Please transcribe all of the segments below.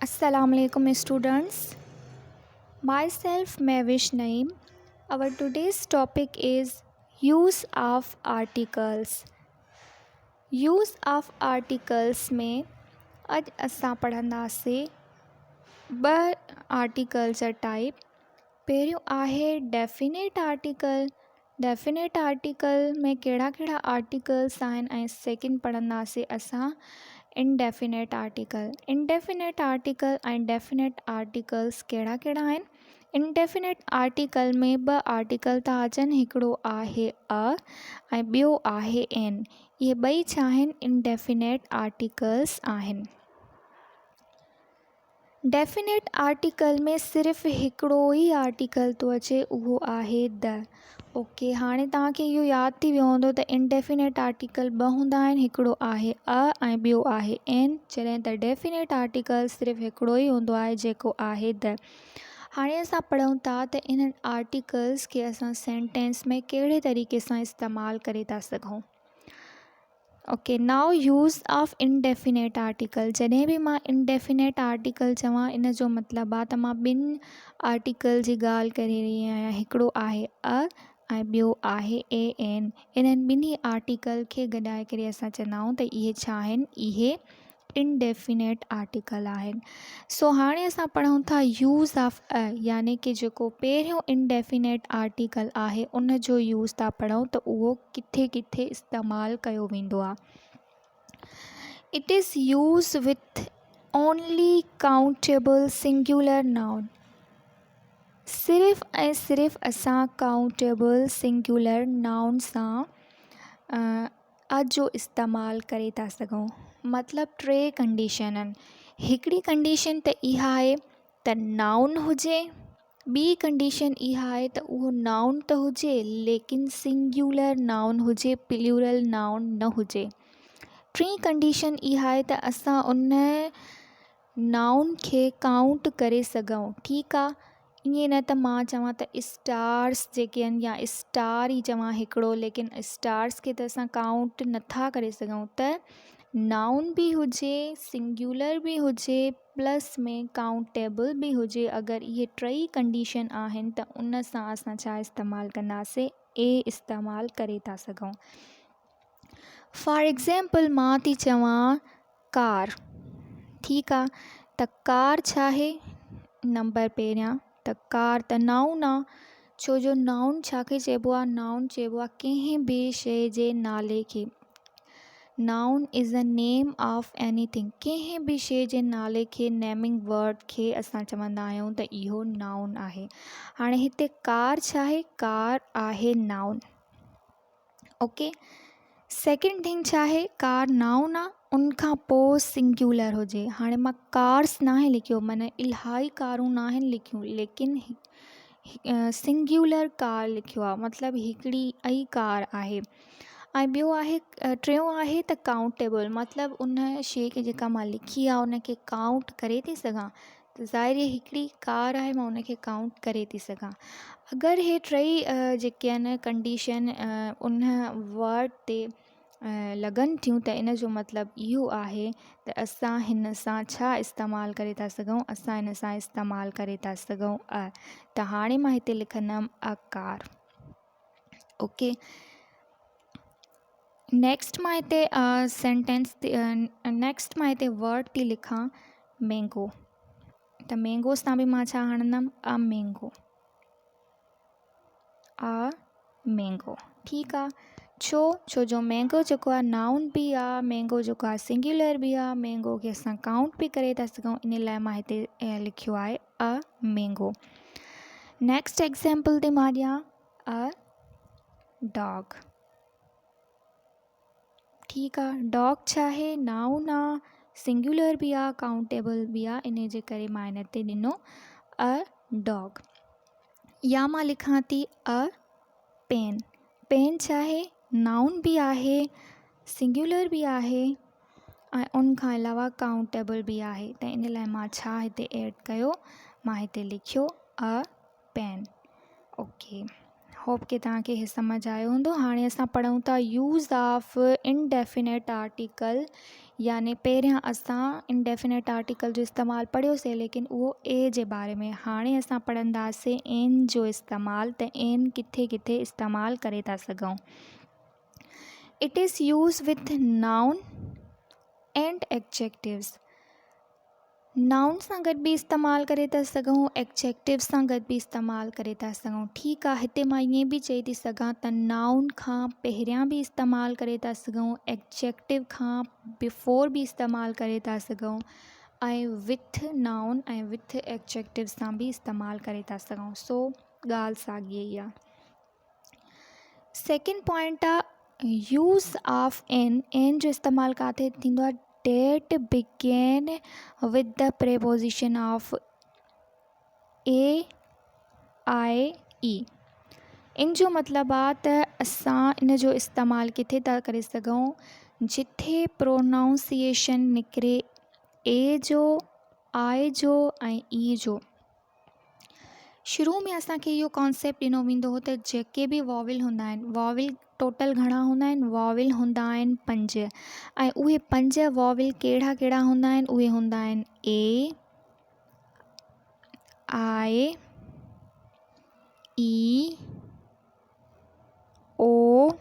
Assalamualaikum students. Myself Mavish Naeem. Our today's topic is use of articles. Use of articles में अॼु असां पढ़ंदासीं ॿ आर्टिकल्स जा टाइप। पहिरियों आहे डेफिनेट आर्टिकल। डेफिनेट आर्टिकल में कहिड़ा कहिड़ा आर्टिकल्स आहिनि ऐं सेकेंड पढ़ंदासीं असां इनडेफिनेट आर्टिकल। इनडेफिनेट आर्टिकल ऐं डेफिनेट आर्टिकल्स कहिड़ा कहिड़ा आहिनि। इनडेफिनेट आर्टिकल में ॿ आर्टिकल था अचनि, हिकिड़ो आहे अ ऐं ॿियो आहे एन। इहे ॿई छा आहिनि? इनडेफिनेट आर्टिकल्स आहिनि। डेफिनेट आर्टिकल में सिर्फ़ु हिकिड़ो ई आर्टिकल थो अचे, उहो आहे द। ओके, हाणे तव्हांखे इहो यादि थी वियो हूंदो त इनडेफिनेट आर्टिकल ॿ हूंदा आहिनि, हिकिड़ो आहे अ ऐं ॿियो आहे एन, जॾहिं त डेफिनेट आर्टिकल सिर्फ़ु हिकिड़ो ई हूंदो आहे जेको आहे द। हाणे असां पढ़ूं था त इन्हनि आर्टिकल्स खे असां सेंटेंस में कहिड़े तरीक़े सां इस्तेमालु करे था सघूं। Okay, now use of indefinite article. जॾहिं बि मां इनडेफिनेट आर्टिकल चवां, इन जो मतिलबु आहे त मां ॿिनि आर्टिकल जी ॻाल्हि करे रही आहियां। हिकिड़ो आहे अ ऐं ॿियो आहे ए एन। इन्हनि ॿिन्ही आर्टिकल खे गॾाए करे असां चवंदा आहियूं त इहे छा आहिनि? इहे इनडेफिनेट आर्टिकल आहिनि। सो हाणे असां पढ़ूं था यूज़ ऑफ अ, यानी कि जेको पहिरियों इनडेफिनेट आर्टिकल आहे उन जो यूज़ था पढ़ूं त उहो किथे किथे इस्तेमालु कयो वेंदो आहे। It is use with only countable singular noun. सिर्फ़ु ऐं सिर्फ़ु असां काउंटेबल सिंगुलर नाउन सां अ जो इस्तेमालु करे था सघूं। मतिलबु टे कंडीशन आहिनि। हिकिड़ी कंडीशन त इहा आहे त नाउन हुजे, ॿी कंडीशन इहा आहे त उहो नाउन त हुजे लेकिन सिंगुलर नाउन हुजे, प्लूरल नाउन न हुजे। टी कंडीशन इहा आहे त असां उन नाउन खे काउंट करे सघूं। ठीकु आहे, ईअं न त मां चवां त स्टार्स जेके आहिनि या स्टार ई चवां हिकिड़ो, लेकिन स्टार्स खे त असां काउंट नथा करे सघूं। त नाउन बि हुजे, सिंगुलर बि हुजे, प्लस में काउंटेबल बि हुजे। अगरि इहे टई कंडीशन आहिनि त उन सां असां छा इस्तेमालु कंदासीं? ए इस्तेमालु करे था सघूं। फॉर एग्ज़ाम्पल मां थी चवां कार। ठीकु आहे, त कार छा आहे? नंबर पहिरियां त कार त नाउन आहे। छो जो नाउन छा खे चइबो आहे? नाउन चइबो आहे कंहिं बि शइ जे नाले खे। Noun is a name of anything. कंहिं बि शइ जे नाले खे, नेमिंग वर्ड खे असां चवंदा आहियूं त इहो नाउन आहे। हाणे हिते कार छा आहे? कार आहे नाउन। ओके, सेकेंड थिंग छा आहे? कार नाउन आहे, उनखां पोइ सिंगुलर हुजे। हाणे मां कार्स नाहे लिखियो, माना इलाही कारूं न आहिनि लिखियूं, लेकिन सिंगुलर कार लिखियो आहे, मतिलबु हिकिड़ी ई कार आहे। ऐं ॿियो आहे, टियों आहे त काउंटेबल, मतिलबु उन शइ खे जेका मां लिखी आहे उनखे काउंट करे थी सघां। त ज़ाहिर आहे हिकिड़ी कार आहे, मां उनखे काउंट करे थी सघां। अगरि हे टई जेके आहिनि कंडीशन उन वर्ड ते लॻनि थियूं त इन जो मतिलबु इहो आहे त असां हिन सां छा इस्तेमालु करे था सघूं? असां हिन सां इस्तेमालु करे था सघूं अ। त हाणे मां हिते लिखंदमि अ कार। ओके, नेक्स्ट मां हिते सेंटेंस नेक्स्ट मां हिते वर्ड थी लिखां मैंगो। त मैंगो सां बि मां छा हणंदमि? A mango. A mango. ठीकु आहे, छो जो मैंगो जेको आहे नाउन बि आहे, मैंगो जेको आहे सिंगुलर बि आहे, मैंगो खे असां काउंट बि करे था सघूं। इन लाइ मां हिते लिखियो आहे अ मैंगो। नेक्स्ट एग्ज़ाम्पल ते मां ॾियां अ डॉग। ठीकु आहे, डॉग छा आहे? नाउन आहे, सिंगुलर बि आहे, काउंटेबल बि आहे। इन जे करे मां हिन ते ॾिनो अ डॉग। या मां लिखां थी अ पेन। पेन छा आहे? नाउन बि आहे, सिंगुलर बि आहे ऐं उनखां अलावा काउंटेबल बि आहे। त इन लाइ मां छा हिते ऐड कयो? मां हिते लिखियो अ पेन। ओके, होप कि तव्हांखे इहे सम्झ आयो हूंदो। हाणे असां पढ़ूं था यूज़ ऑफ इनडेफिनेट आर्टिकल, यानी पहिरियां असां इनडेफिनेट आर्टिकल जो इस्तेमालु पढ़ियोसीं, लेकिन उहो ए जे बारे में। हाणे असां पढ़ंदासीं एन जो इस्तेमालु, त एन किथे किथे इस्तेमालु करे था सघूं। It is use with noun and adjectives. Noun सां गॾु बि इस्तेमालु करे था सघूं, एडजेक्टिव सां गॾु बि इस्तेमालु करे था सघूं। ठीकु आहे, हिते मां ईअं बि चई थी सघां त नाउन खां पहिरियां बि इस्तेमालु करे था सघूं, एडजेक्टिव खां बिफोर बि इस्तेमालु करे था सघूं, ऐं विथ नाउन ऐं विथ एडजेक्टिव सां बि इस्तेमालु करे था सघूं। सो ॻाल्हि साॻी ई आहे। सेकेंड पॉइंट आहे यूज़ ऑफ एन जो इस्तेमालु किथे थींदो आहे? That begin with the preposition of A I E. इन जो मतिलबु आहे त असां इन जो इस्तेमालु किथे था करे सघूं? जिथे प्रोनाउंसिएशन निकिरे ए जो, आई जो ऐं ई जो। शुरू में असांखे इहो कॉन्सेप्ट ॾिनो वेंदो हो त जेके बि वॉवल हूंदा आहिनि, वॉवल टोटल घणा हूंदा आहिनि? वॉवल हूंदा आहिनि 5, ऐं उहे 5 वॉवल कहिड़ा कहिड़ा हूंदा आहिनि? उहे हूंदा आहिनि ए, आई, ई, ओ,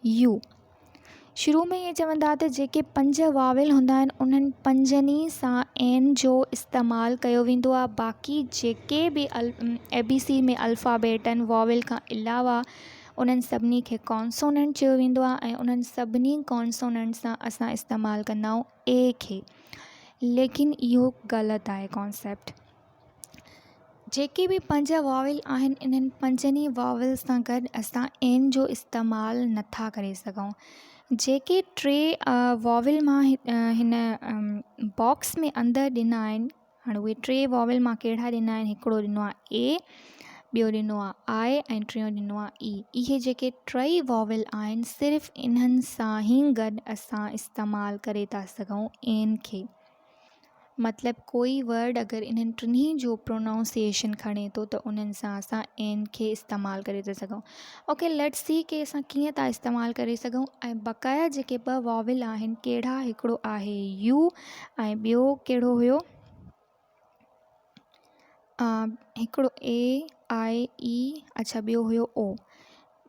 यू। शुरू में इहे चवंदा त जेके 5 वॉवल हूंदा आहिनि उन्हनि 5 सां एन जो इस्तेमालु कयो वेंदो आहे। बाक़ी जेके बि ABC में अल्फ़ाबेट आहिनि वॉवल खां अलावा, उन्हनि सभिनी खे कॉन्सोनेंट चयो वेंदो आहे, ऐं उन्हनि सभिनी कॉन्सोनेंट सां असां इस्तेमालु कंदा आहियूं ए खे। लेकिन इहो ग़लति आहे कॉन्सेप्ट। जेके बि 5 वॉवल आहिनि, इन्हनि 5 वॉवल सां गॾु असां एन जो इस्तेमालु नथा करे सघूं। जेके 3 वॉवल मां हिन बॉक्स में अंदरि ॾिना आहिनि, हाणे उहे 3 वॉवल मां कहिड़ा ॾिना आहिनि? हिकिड़ो ॾिनो आहे ए, ॿियो ॾिनो आहे आई, ऐं टियों ॾिनो आहे ई। इहे जेके 3 वॉवल आहिनि, सिर्फ़ु इन्हनि सां ई गॾु असां इस्तेमालु करे था सघूं एन खे। मतिलबु कोई वर्ड अगरि इन्हनि 3 जो प्रोनाउंसिएशन खणे थो त उन्हनि सां असां एन खे इस्तेमालु करे था सघूं। ओके, लेट्स सी कि असां कीअं था इस्तेमालु करे सघूं। ऐं बक़ाया जेके 2 वॉवल आहिनि कहिड़ा? हिकिड़ो आहे यू ऐं ॿियो कहिड़ो हुयो? हिकिड़ो ए, आई, ई, अच्छा ॿियो हुयो ओ।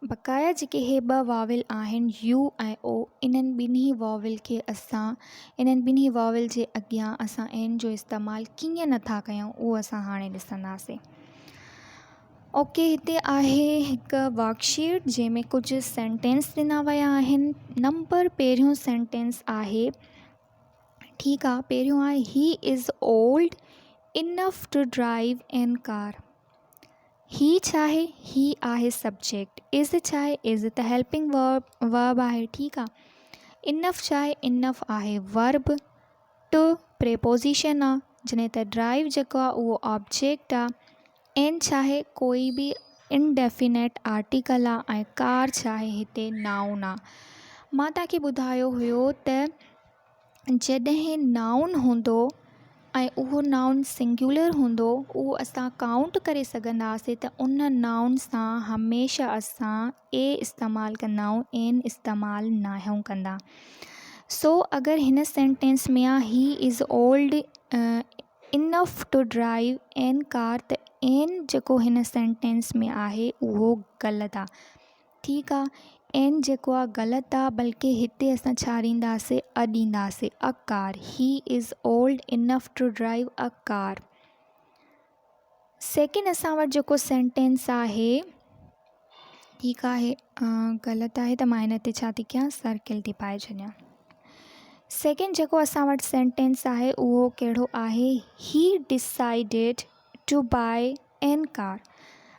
बक़ाया जेके इहे 2 वॉवल आहिनि यू ऐं ओ, इन्हनि ॿिन्ही वॉवल खे इन्हनि ॿिन्ही वॉवल जे अॻियां असां एन जो इस्तेमालु कीअं नथा कयूं, उहो असां हाणे ॾिसंदासीं। ओके, हिते आहे हिकु वर्कशीट जंहिंमें कुझु सेंटेंस ॾिना विया आहिनि। नंबर पहिरियों सेंटेंस आहे, ठीकु आहे, पहिरियों आहे he is old enough to drive an car. ही छा आहे? ही आहे सब्जेक्ट। इज़ छा आहे? इज़ त हेल्पिंग वर्ब आहे, ठीकु आहे। इनफ छा आहे? इनफ आहे वर्ब। टू प्रेपोजिशन आहे, जॾहिं त ड्राइव जेको आहे उहो ऑब्जेक्ट आहे। एन छा आहे? कोई बि इनडेफिनेट आर्टिकल आहे, ऐं कार छा आहे? हिते नाउन आहे। मां तव्हांखे ॿुधायो हुयो त जॾहिं नाउन हूंदो ऐं उहो नाउन सिंगुलर हूंदो, उहो असां काउंट करे सघंदासीं, त उन नाउन सां हमेशह असां ए इस्तेमालु कंदा आहियूं, एन इस्तेमालु न आहियूं कंदा। सो अगरि हिन सेंटेंस में आहे he is old enough to drive an car, त एन जेको हिन सेंटेंस में आहे उहो ग़लति आहे, ठीकु आहे। एन जेको आहे ग़लति आहे, बल्कि हिते असां छा ॾींदासीं? अ ॾींदासीं, a car. He is old enough to drive a car. Second असां वटि जेको सेंटेंस आहे, ठीकु आहे, ग़लति आहे, त मां हिन ते छा थी कयां? सर्किल थी पाए छॾियां। सेकेंड जेको असां वटि सेंटेंस आहे उहो कहिड़ो आहे? He decided to buy an car.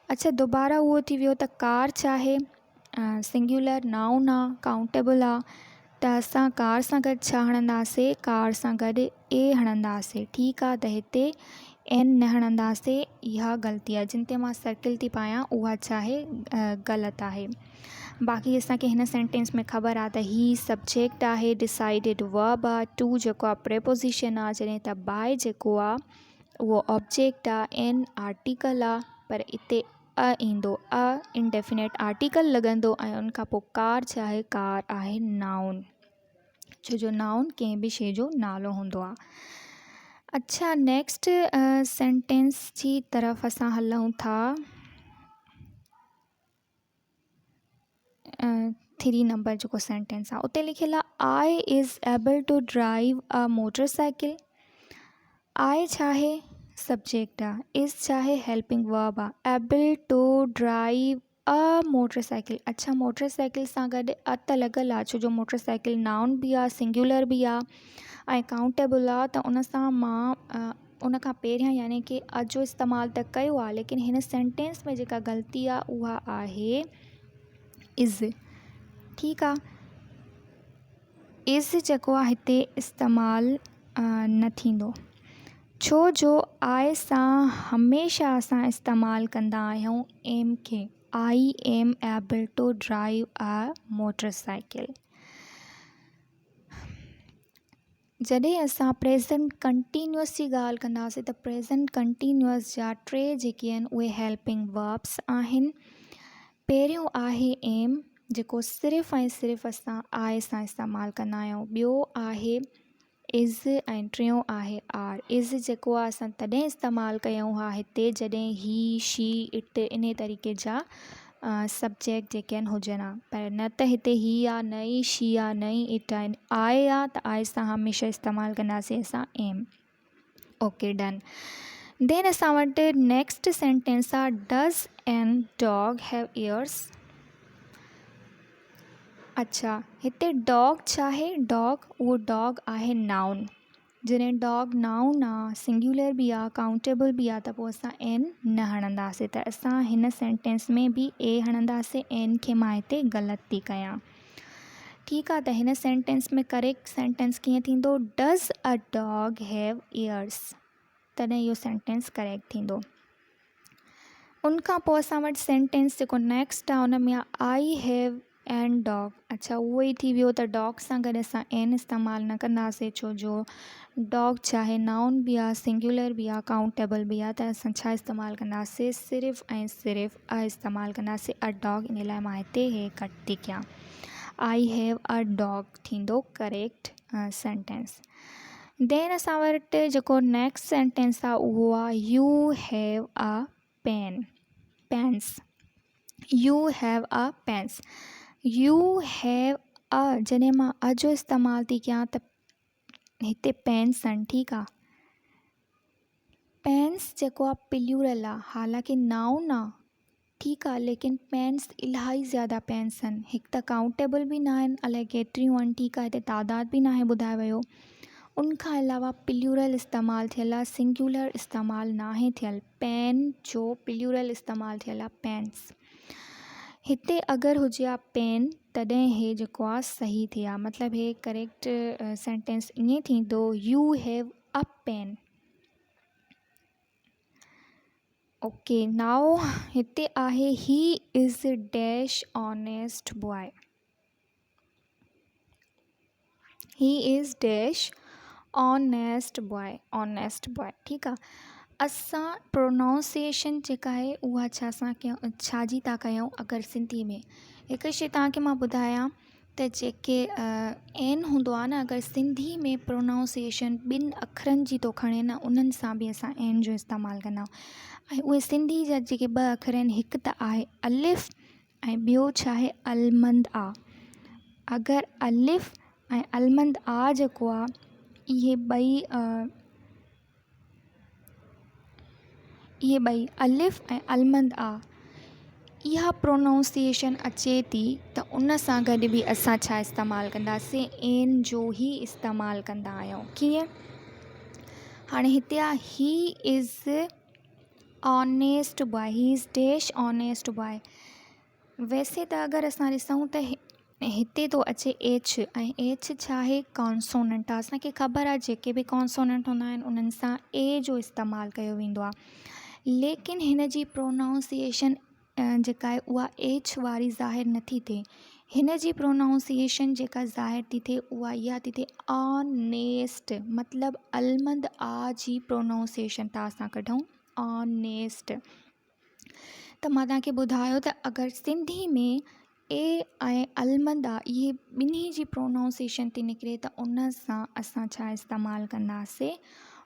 अच्छा, दुबारा उहो थी वियो त कार छा आहे? सिंगुलर नाउन आहे, काउंटेबल आहे, त असां कार सां गॾु छा हणंदासीं? कार सां गॾु ए हणंदासीं, ठीकु आहे। त हिते एन न हणंदासीं, इहा ग़लती आहे। जिन ते मां सर्किल थी पायां उहा छा आहे? ग़लति आहे। बाक़ी असांखे हिन सेंटेंस में ख़बर आहे त ही सब्जेक्ट आहे, डिसाइडेड वर्ब आहे, टू जेको आहे प्रेपोजिशन आहे, जॾहिं त बाय जेको आहे उहो ऑब्जेक्ट आहे, एन आर्टिकल आहे, पर हिते अ ईंदो, अ इंडेफिनेट आर्टिकल लॻंदो ऐं उन खां पोइ कार छा आहे, कार आहे नाउन, छो जो नाउन कंहिं बि शइ जो नालो हूंदो आहे। अच्छा, नेक्स्ट सेंटेंस जी तरफ़ असां हलूं था। 3 नंबर जेको सेंटेंस आहे उते लिखियलु आहे I is able to drive a motor cycle. I छा आहे, सब्जेक्ट आहे, इज़ छा आहे, हेल्पिंग वर्ब आहे, able to drive a motor cycle. अच्छा, मोटर साइकिल सां गॾु अ त लॻल आहे, छो जो मोटर साइकिल नाउन बि आहे, सिंगुलर बि आहे ऐं काउंटेबल आहे, त उन सां मां उन खां पहिरियां यानी कि अ जो इस्तेमालु त कयो आहे, लेकिन हिन सेंटेंस में जेका ग़लती आहे उहा आहे इज़। ठीकु आहे, इज़ जेको आहे हिते इस्तेमालु न थींदो, छो जो आई सां हमेशह असां इस्तेमालु कंदा आहियूं एम खे। I am able to drive a motor cycle. जॾहिं असां प्रेज़ेंट कंटिन्यूअस जी ॻाल्हि कंदासीं त प्रेज़ेंट कंटिन्यूअस जा 3 जेके आहिनि उहे हेल्पिंग वर्ब्स आहिनि। पहिरियों आहे एम, जेको सिर्फ़ु ऐं सिर्फ़ु असां आई सां इस्तेमालु कंदा आहियूं। ॿियो आहे इज़ ऐं टियों आहे आर। इज़ जेको आहे असां तॾहिं इस्तेमालु कयूं हा हिते जॾहिं ही, शी, इट इन तरीक़े जा सब्जेक्ट जेके आहिनि हुजनि हा, पर न त हिते ही आहे, न ई शी आहे, न ई इट आहे, आहे त आहे सां हमेशह इस्तेमालु कंदासीं असां एम। Okay, done. देन असां वटि नेक्स्ट सेंटेंस आहे does an dog have ears. अच्छा, हिते डॉग छा आहे, डॉग, उहो डॉग आहे नाउन। जॾहिं डॉग नाउन आहे, सिंगुलर बि आहे, काउंटेबल बि आहे, त पोइ असां एन न हणंदासीं, त असां हिन सेंटेंस में बि ए हणंदासीं। एन खे मां हिते ग़लति थी कयां। ठीकु आहे, त हिन सेंटेंस में करेक्ट सेंटेंस कीअं थींदो, does a dog have years, तॾहिं इहो सेंटेंस करेक्ट थींदो। उनखां पोइ असां वटि सेंटेंस जेको नेक्स्ट आहे उन में आहे आई हैव एन डॉग। अच्छा, उहो ई थी वियो, त डॉग सां गॾु असां एन इस्तेमालु न कंदासीं, छो जो डॉग चाहे नाउन बि आहे, सिंगुलर बि आहे, काउंटेबल बि आहे, त असां छा इस्तेमालु कंदासीं, सिर्फ़ु ऐं सिर्फ़ु अ इस्तेमालु कंदासीं, अ डॉग। इन लाइ मां हिते हे कट थी कयां। आई हैव अ डॉग थींदो करेक्ट सेंटेंस। देन असां वटि जेको नेक्स्ट सेंटेंस आहे उहो आहे you have a pen, pens. You have a pens. You have a, जॾहिं मां अ जो इस्तेमालु थी कयां त हिते पेन्स आहिनि। ठीकु आहे, पेन्स जेको आहे प्लूरल आहे, हालांकि नाउन आहे, ठीकु आहे, लेकिन पेन्स इलाही ज़्यादा पेन्स आहिनि। हिकु त काउंटेबल बि न आहिनि, अलाए केतिरियूं आहिनि। ठीकु आहे, हिते तादाद बि न आहे ॿुधायो वियो। उनखां अलावा प्लूरल इस्तेमालु थियल आहे, सिंगुलर इस्तेमालु न आहे थियल। पेन जो प्लूरल इस्तेमालु थियल आहे, पेन्स। हिते अगरि हुजे आहे पेन, तॾहिं हे जेको आहे सही थिए आहे, मतिलबु हे करेक्ट सेंटेंस ईअं थींदो you have a pen. Okay, now हिते आहे he is dash honest boy. He is dash honest boy, honest boy. ठीकु आहे, असां प्रोनाउंसिएशन जेका आहे उहा छा जी था कयूं। अगरि सिंधी में हिकु शइ तव्हांखे मां ॿुधायां त जेके एन हूंदो आहे न, अगरि सिंधी में प्रोनाउंसिएशन ॿिनि अखरनि जी थो खणे न, उन्हनि सां बि असां एन जो इस्तेमालु कंदा आहियूं। ऐं उहे सिंधी जा जेके 2 अखर आहिनि, हिकु त आहे अलिफ़ ऐं ॿियो छा आहे अलमंद आ। अगरि अलिफ़ ऐं अलमंद आ जेको आहे, इहे ॿई अलिफ़ ऐं अलमंद आ, इहा प्रोनाउंसिएशन अचे थी त उन सां गॾु बि असां छा इस्तेमालु कंदासीं, एन जो ई इस्तेमालु कंदा आहियूं। कीअं, हाणे हिते आहे he is honest boy, he is dash honest boy. वैसे त अगरि असां ॾिसूं त हिते थो अचे एच, ऐं एच छा आहे, कॉन्सोनेंट आहे। असांखे ख़बर आहे जेके बि कॉन्सोनेंट हूंदा आहिनि उन्हनि सां ए जो इस्तेमालु कयो वेंदो आहे, लेकिन हिन जी प्रोनाउंसिएशन जेका आहे उहा एच वारी ज़ाहिर नथी थिए। हिन जी प्रोनाउंसिएशन जेका ज़ाहिर थी थिए उहा इहा थी थिए ऑनेस्ट, मतिलबु अलमंद आ जी प्रोनाउंसिएशन था असां कढूं ऑनेस्ट। त मां तव्हांखे ॿुधायो त अगरि सिंधी में ए ऐं अलमंद आहे, इहे ॿिन्ही जी प्रोनाउंसिएशन थी निकिरे त उन सां असां छा इस्तेमालु कंदासीं,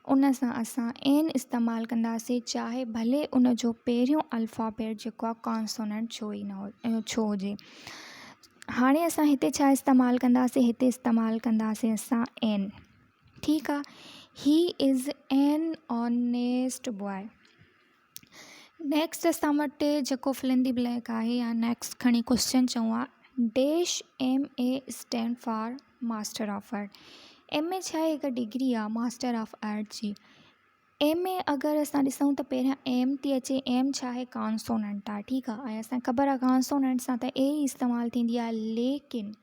उन सां असां एन इस्तेमालु कंदासीं, चाहे भले उन जो पहिरियों अल्फ़ाबेट जेको आहे कॉन्सोनेंट छो ई न छो हुजे। हाणे असां हिते छा इस्तेमालु कंदासीं, हिते इस्तेमालु कंदासीं असां एन। ठीकु आहे, he is an honest boy. Next असां वटि जेको फिल इन द ब्लैंक आहे या नेक्स्ट खणी क्वेश्चन चऊं आहे, dash MA stand for master of art. MA छा आहे, हिकु डिग्री आहे मास्टर ऑफ आर्ट जी। MA अगरि असां ॾिसूं त पहिरियां एम थी अचे, एम छा आहे, कॉन्सोनेंट आहे। ठीकु आहे, ऐं असांखे ख़बर आहे कॉन्सोनेंट सां त ए इस्तेमालु थींदी आहे। लेकिन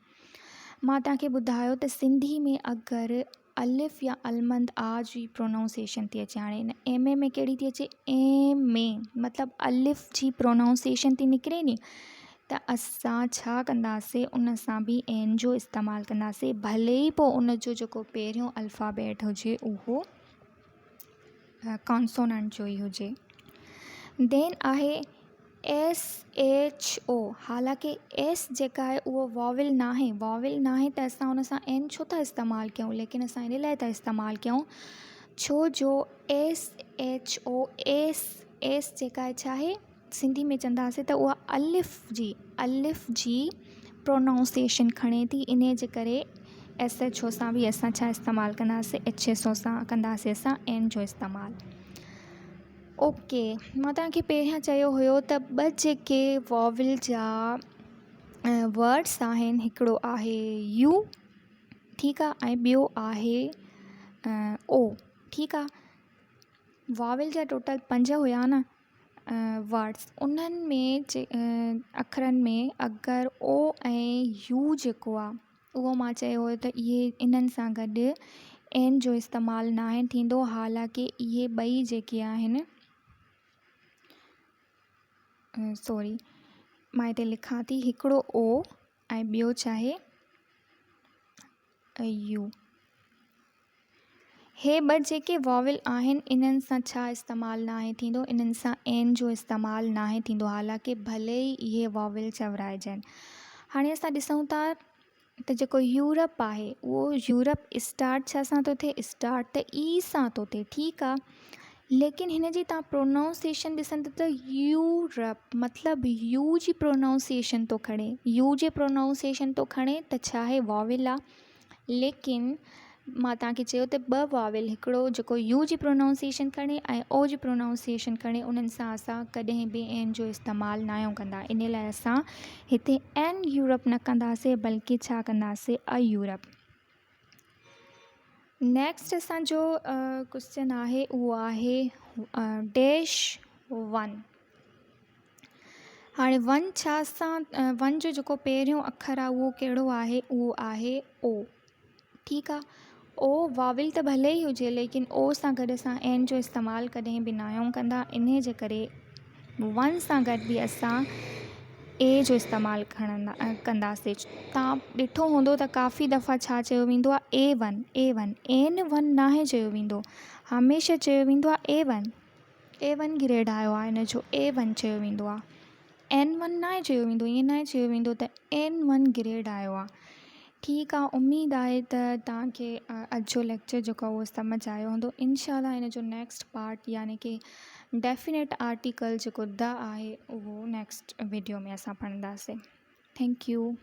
मां तव्हांखे ॿुधायो त सिंधी में अगरि अलिफ या अलमंद आ जी प्रोनाउंसिएशन थी अचे, हाणे हिन MA में कहिड़ी थी अचे, एम में मतिलबु अलिफ जी प्रोनाउंसिएशन थी निकिरे नी, त असां छा कंदासीं, उन सां बि एन जो इस्तेमालु कंदासीं, भले ई पोइ उन जो जेको पहिरियों अल्फ़ाबेट हुजे उहो कॉन्सोनेंट जो ई हुजे। देन आहे SHO। हालांकि एस जेका आहे उहो वॉविल न आहे त असां उन सां एन छो था इस्तेमालु कयूं, लेकिन असां इन लाइ था इस्तेमालु कयूं छो जो SHO एस जेका आहे छा आहे, सिंधी में चवंदासीं त उहा अलिफ जी प्रोनाउंसिएशन खणे थी, इन जे करे SHO सां बि असां छा इस्तेमालु कंदासीं, HSO सां कंदासीं असां एन जो इस्तेमालु। ओके, मां तव्हांखे पहिरियां चयो हुयो त ॿ जेके वॉविल जा वर्ड्स आहिनि, हिकिड़ो आहे यू, ठीकु आहे, ऐं ॿियो आहे ओ। ठीकु आहे, वॉविल जा टोटल 5 हुया न वर्ड्स, उन्हनि में अखरनि में अगरि ओ ऐं यू जेको आहे उहो मां चयो हुयो त इहे इन्हनि सां गॾु एन जो इस्तेमालु न आहे थींदो। हालांकि इहे ॿई जेके आहिनि, सॉरी मां हिते लिखां थी, हिकिड़ो ओ ऐं ॿियो चाहे यू, हे ॿ जेके वॉविल आहिनि इन्हनि सां छा इस्तेमालु न आहे थींदो, इन्हनि सां एन जो इस्तेमालु न आहे थींदो, हालांकि भले ई इहे वॉविल चवराइजनि। हाणे असां ॾिसूं था त जेको यूरोप आहे उहो यूरोप स्टार्ट छा सां थो थिए, स्टार्ट त ई सां थो थिए। ठीकु आहे, लेकिन हिन जी तव्हां प्रोनाउंसिएशन ॾिसंदो त यूरोप मतिलबु यू जी प्रोनाउंसिएशन थो खणे, यू जे प्रोनाउंसिएशन थो खणे त छा आहे, वॉविल आहे। लेकिन मां तव्हांखे चयो त 2 वॉविल, हिकिड़ो जेको यू जी प्रोनाउंसिएशन खणे ऐं ओ जी प्रोनाउंसिएशन खणे, उन्हनि सां असां कॾहिं बि एन जो इस्तेमालु न आहियूं कंदा। इन लाइ असां हिते एन यूरोप न कंदासीं, बल्कि छा कंदासीं, अ यूरोप। नेक्स्ट असांजो क्वेश्चन आहे, उहो आहे डैश 1। हाणे 1 छा सां, 1 जो जेको पहिरियों अखर आहे उहो कहिड़ो आहे, उहो आहे ओ। ठीकु आहे, ओ वॉविल त भले ई हुजे, लेकिन ओ सां गॾु असां एन जो इस्तेमालु कॾहिं बि न आहियूं कंदा। इन जे करे 1 सां गॾु बि असां ए जो इस्तेमालु कंदासीं। तव्हां ॾिठो हूंदो त काफ़ी दफ़ा छा चयो वेंदो आहे, A1 N1 नाहे चयो वेंदो, हमेशह चयो वेंदो आहे A1 ग्रेड आयो आहे हिन जो, A1 चयो वेंदो आहे, N1 नाहे चयो वेंदो, ईअं नाहे चयो वेंदो त N1 ग्रेड आयो आहे। ठीकु आहे, उमेदु आहे त तव्हांखे अॼु जो लेक्चर जेको आहे उहो सम्झ आयो हूंदो। इंशाल्लाह हिन जो नेक्स्ट पार्ट यानी कि डेफिनेट आर्टिकल जेको द आहे उहो नेक्स्ट वीडियो में असां पढ़ंदासीं। Thank U.